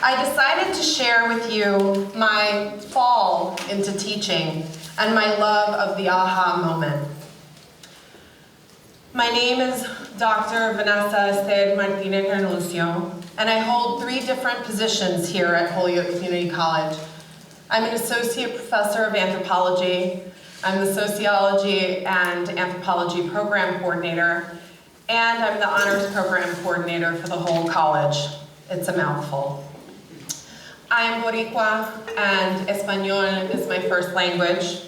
I decided to share with you my fall into teaching and my love of the aha moment. My name is Dr. Vanessa Martinez-Renuncio, and I hold 3 different positions here at Holyoke Community College. I'm an associate professor of anthropology, I'm the sociology and anthropology program coordinator, and I'm the honors program coordinator for the whole college. It's a mouthful. I'm Boricua, and Espanol is my first language,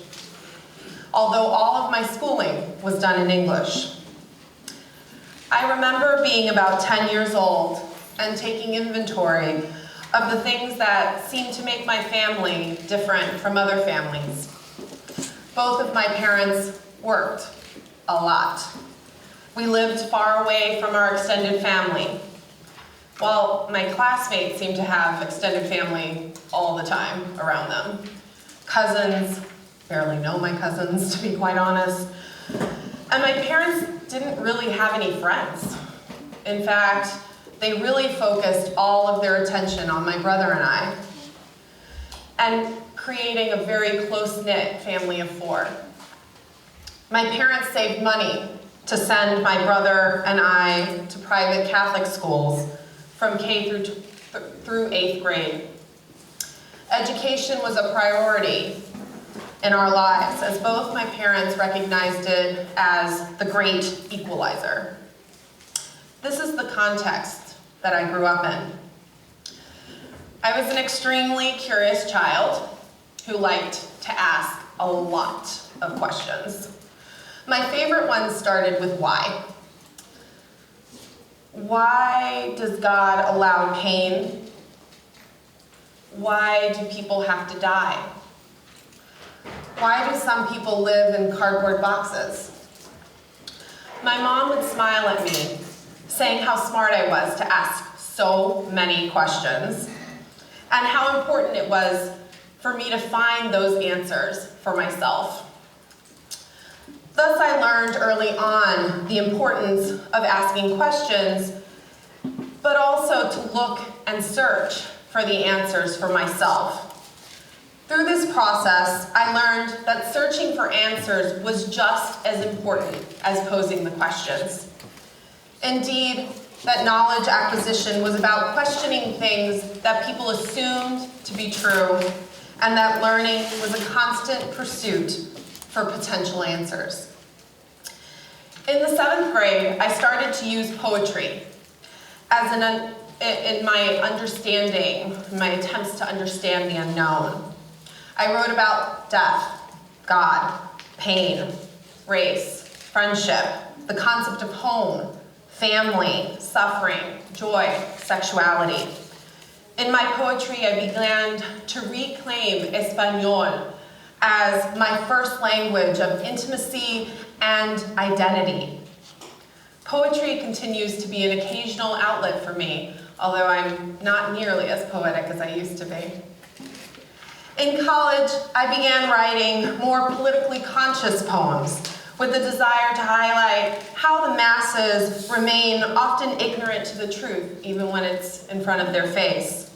although all of my schooling was done in English. I remember being about 10 years old and taking inventory of the things that seemed to make my family different from other families. Both of my parents worked a lot. We lived far away from our extended family, while my classmates seemed to have extended family all the time around them. Cousins, barely know my cousins, to be quite honest. And my parents didn't really have any friends. In fact, they really focused all of their attention on my brother and I, and creating a very close-knit family of 4. My parents saved money to send my brother and I to private Catholic schools from K through 8th grade. Education was a priority in our lives, as both my parents recognized it as the great equalizer. This is the context that I grew up in. I was an extremely curious child who liked to ask a lot of questions. My favorite one started with why. Why does God allow pain? Why do people have to die? Why do some people live in cardboard boxes? My mom would smile at me, saying how smart I was to ask so many questions, and how important it was for me to find those answers for myself. Thus, I learned early on the importance of asking questions, but also to look and search for the answers for myself. Through this process, I learned that searching for answers was just as important as posing the questions. Indeed, that knowledge acquisition was about questioning things that people assumed to be true, and that learning was a constant pursuit for potential answers. In the 7th grade, I started to use poetry as in my understanding, my attempts to understand the unknown. I wrote about death, God, pain, race, friendship, the concept of home, family, suffering, joy, sexuality. In my poetry, I began to reclaim Espanol as my first language of intimacy and identity. Poetry continues to be an occasional outlet for me, although I'm not nearly as poetic as I used to be. In college, I began writing more politically conscious poems with the desire to highlight how the masses remain often ignorant to the truth, even when it's in front of their face.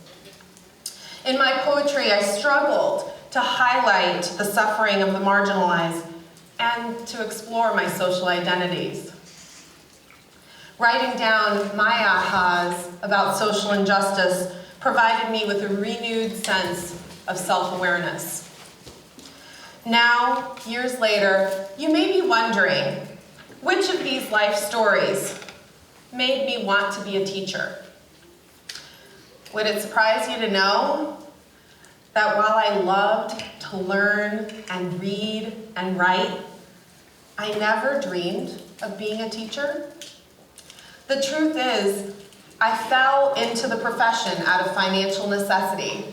In my poetry, I struggled to highlight the suffering of the marginalized and to explore my social identities. Writing down my ahas about social injustice provided me with a renewed sense of self-awareness. Now, years later, you may be wondering, which of these life stories made me want to be a teacher? Would it surprise you to know that while I loved to learn and read and write, I never dreamed of being a teacher? The truth is, I fell into the profession out of financial necessity.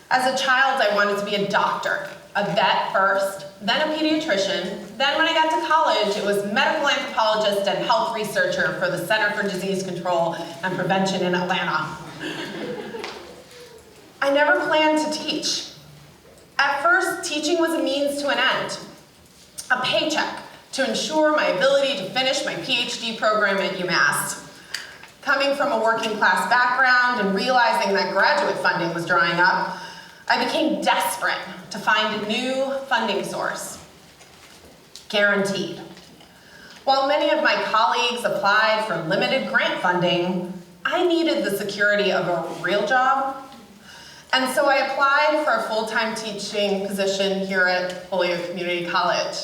As a child, I wanted to be a doctor, a vet first, then a pediatrician. Then when I got to college, it was medical anthropologist and health researcher for the Center for Disease Control and Prevention in Atlanta. I never planned to teach. At first, teaching was a means to an end, a paycheck to ensure my ability to finish my Ph.D. program at UMass. Coming from a working class background and realizing that graduate funding was drying up, I became desperate to find a new funding source. Guaranteed. While many of my colleagues applied for limited grant funding, I needed the security of a real job. And so I applied for a full-time teaching position here at Holyoke Community College.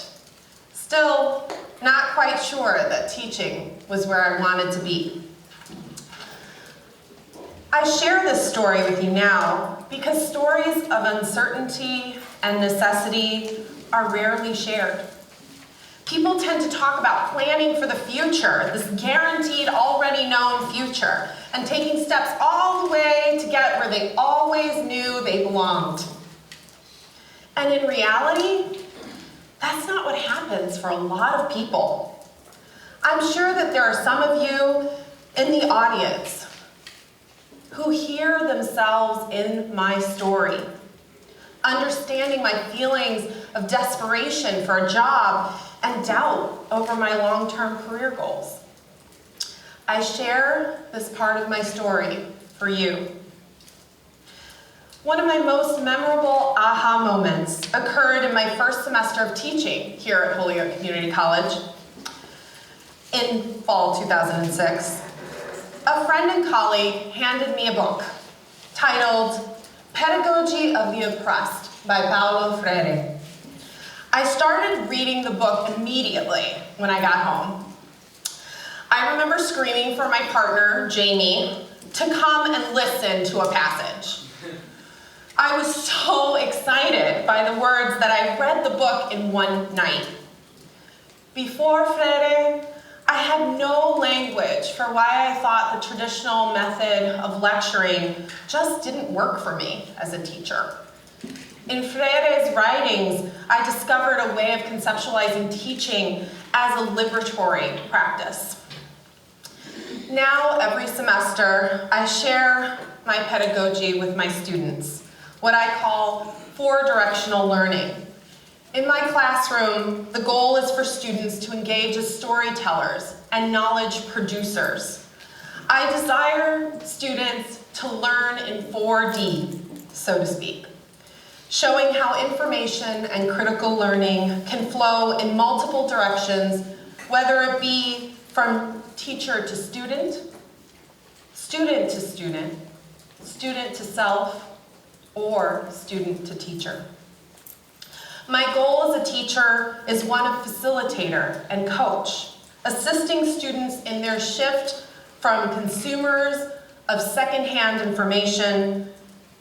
Still, not quite sure that teaching was where I wanted to be. I share this story with you now because stories of uncertainty and necessity are rarely shared. People tend to talk about planning for the future, this guaranteed, already known future, and taking steps all the way to get where they always knew they belonged. And in reality, that's not what happens for a lot of people. I'm sure that there are some of you in the audience who hear themselves in my story, understanding my feelings of desperation for a job and doubt over my long-term career goals. I share this part of my story for you. One of my most memorable aha moments occurred in my first semester of teaching here at Holyoke Community College in fall 2006. A friend and colleague handed me a book titled Pedagogy of the Oppressed by Paulo Freire. I started reading the book immediately when I got home. I remember screaming for my partner, Jamie, to come and listen to a passage. I was so excited by the words that I read the book in one night. Before Freire, I had no language for why I thought the traditional method of lecturing just didn't work for me as a teacher. In Freire's writings, I discovered a way of conceptualizing teaching as a liberatory practice. Now, every semester, I share my pedagogy with my students, what I call four-directional learning. In my classroom, the goal is for students to engage as storytellers and knowledge producers. I desire students to learn in 4D, so to speak, showing how information and critical learning can flow in multiple directions, whether it be from teacher to student, student to student, student to self, or student to teacher. My goal as a teacher is one of facilitator and coach, assisting students in their shift from consumers of secondhand information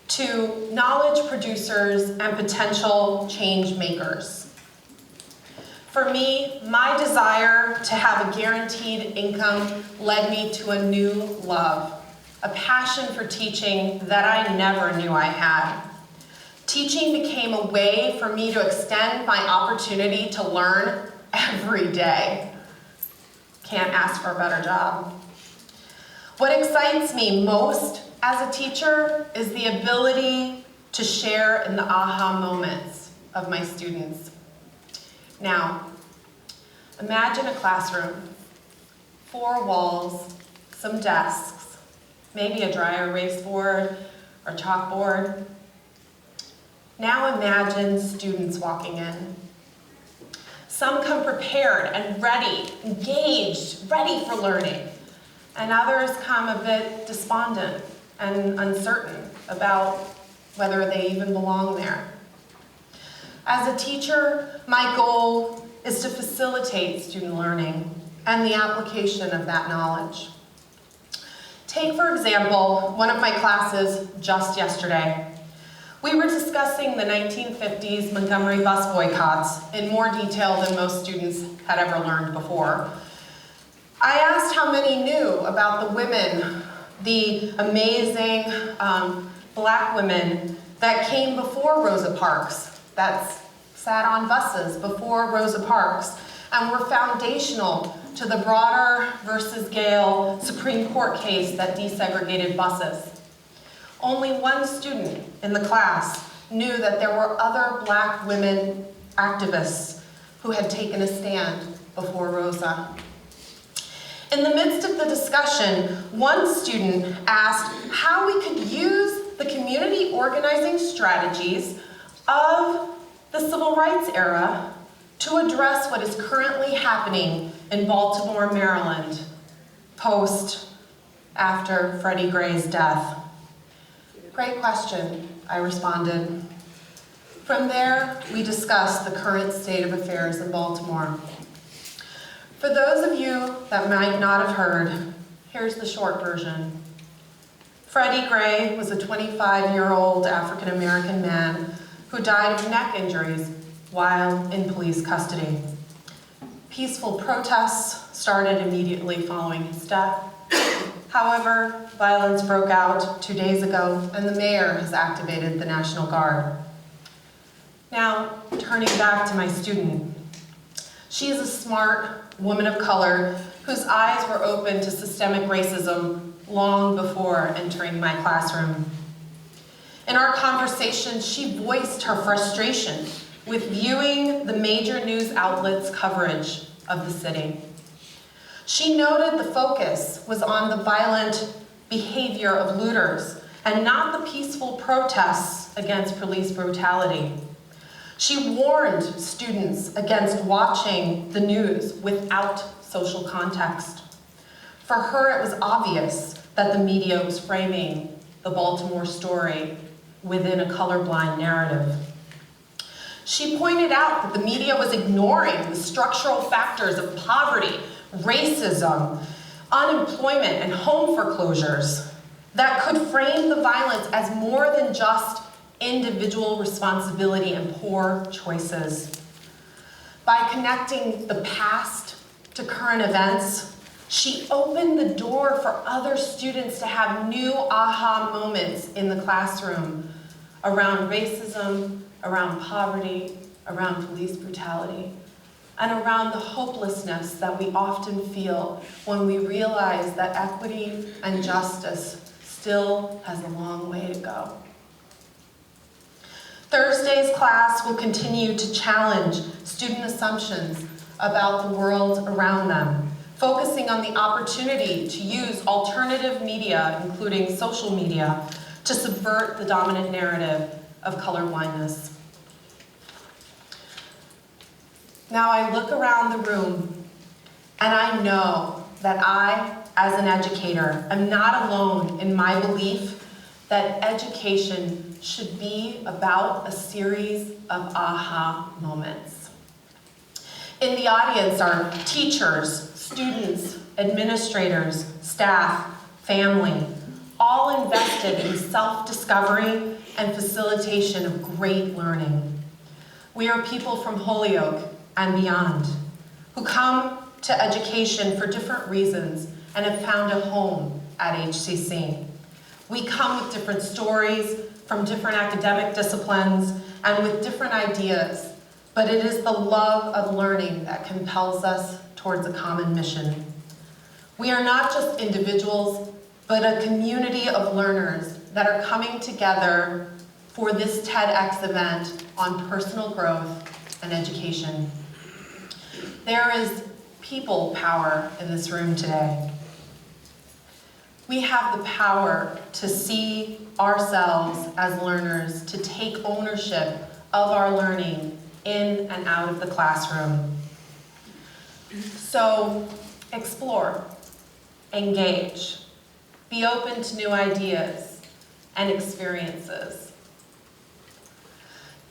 to knowledge producers and potential change makers. For me, my desire to have a guaranteed income led me to a new love, a passion for teaching that I never knew I had. Teaching became a way for me to extend my opportunity to learn every day. Can't ask for a better job. What excites me most as a teacher is the ability to share in the aha moments of my students. Now, imagine a classroom, 4 walls, some desks, maybe a dry erase board or chalkboard. Now imagine students walking in. Some come prepared and ready, engaged, ready for learning, and others come a bit despondent and uncertain about whether they even belong there. As a teacher, my goal is to facilitate student learning and the application of that knowledge. Take, for example, one of my classes just yesterday. We were discussing the 1950s Montgomery bus boycotts in more detail than most students had ever learned before. I asked how many knew about the women, the amazing black women that came before Rosa Parks, that sat on buses before Rosa Parks, and were foundational to the Broader versus Gale Supreme Court case that desegregated buses. Only one student in the class knew that there were other black women activists who had taken a stand before Rosa. In the midst of the discussion, one student asked how we could use the community organizing strategies of the civil rights era to address what is currently happening in Baltimore, Maryland, after Freddie Gray's death. Great question, I responded. From there, we discussed the current state of affairs in Baltimore. For those of you that might not have heard, here's the short version. Freddie Gray was a 25-year-old African-American man who died of neck injuries while in police custody. Peaceful protests started immediately following his death. However, violence broke out 2 days ago, and the mayor has activated the National Guard. Now, turning back to my student. She is a smart woman of color whose eyes were open to systemic racism long before entering my classroom. In our conversation, she voiced her frustration with viewing the major news outlets' coverage of the city. She noted the focus was on the violent behavior of looters and not the peaceful protests against police brutality. She warned students against watching the news without social context. For her, it was obvious that the media was framing the Baltimore story within a colorblind narrative. She pointed out that the media was ignoring the structural factors of poverty, racism, unemployment, and home foreclosures that could frame the violence as more than just individual responsibility and poor choices. By connecting the past to current events, she opened the door for other students to have new aha moments in the classroom around racism, around poverty, around police brutality, and around the hopelessness that we often feel when we realize that equity and justice still has a long way to go. Thursday's class will continue to challenge student assumptions about the world around them, focusing on the opportunity to use alternative media, including social media, to subvert the dominant narrative of colorblindness. Now I look around the room and I know that I, as an educator, am not alone in my belief that education should be about a series of aha moments. In the audience are teachers, students, administrators, staff, family, all invested in self-discovery and facilitation of great learning. We are people from Holyoke and beyond, who come to education for different reasons and have found a home at HCC. We come with different stories from different academic disciplines and with different ideas, but it is the love of learning that compels us towards a common mission. We are not just individuals, but a community of learners that are coming together for this TEDx event on personal growth and education. There is people power in this room today. We have the power to see ourselves as learners, to take ownership of our learning in and out of the classroom. So explore, engage, be open to new ideas and experiences.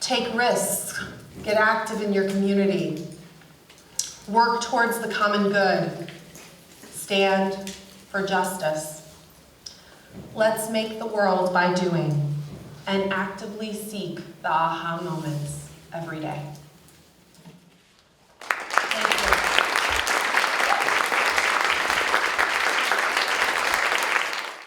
Take risks, get active in your community, work towards the common good, stand for justice. Let's make the world by doing and actively seek the aha moments.